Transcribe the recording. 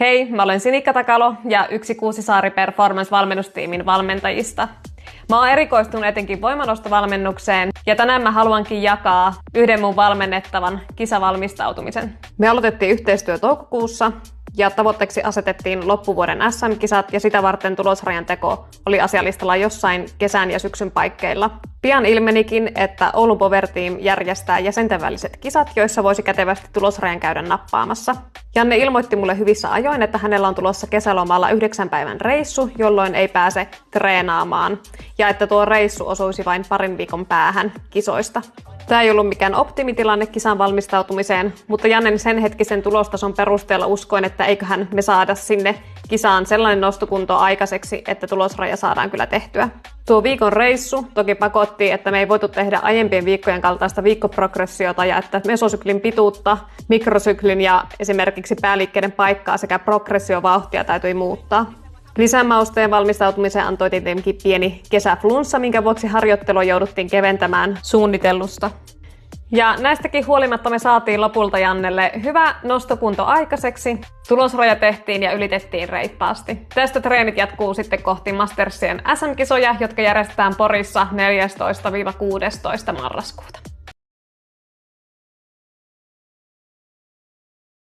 Hei, mä olen Sinikka Takalo ja yksi Kuusisaari Performance-valmennustiimin valmentajista. Mä oon erikoistunut etenkin voimanostovalmennukseen ja tänään mä haluankin jakaa yhden mun valmennettavan kisavalmistautumisen. Me aloitettiin yhteistyö toukokuussa ja tavoitteeksi asetettiin loppuvuoden SM-kisat ja sitä varten tulosrajan teko oli asialistalla jossain kesän ja syksyn paikkeilla. Pian ilmenikin, että Oulun Power Team järjestää jäsenten väliset kisat, joissa voisi kätevästi tulosrajan käydä nappaamassa. Janne ilmoitti mulle hyvissä ajoin, että hänellä on tulossa kesälomalla 9 päivän reissu, jolloin ei pääse treenaamaan, ja että tuo reissu osuisi vain parin viikon päähän kisoista. Tämä ei ollut mikään optimitilanne kisan valmistautumiseen, mutta Jannen sen hetkisen tulostason perusteella uskoin, että eiköhän me saada sinne kisaan sellainen nostokunto aikaiseksi, että tulosraja saadaan kyllä tehtyä. Tuo viikon reissu toki pakotti, että me ei voitu tehdä aiempien viikkojen kaltaista viikkoprogressiota ja että mesosyklin pituutta, mikrosyklin ja esimerkiksi pääliikkeiden paikkaa sekä progressiovauhtia täytyi muuttaa. Lisämausteen valmistautumiseen antoi tietenkin pieni kesäflunssa, minkä vuoksi harjoittelua jouduttiin keventämään suunnitellusta. Ja näistäkin huolimatta me saatiin lopulta Jannelle hyvä nostokunto aikaiseksi. Tulosraja tehtiin ja ylitettiin reippaasti. Tästä treenit jatkuu sitten kohti Mastersien SM-kisoja, jotka järjestetään Porissa 14-16 marraskuuta.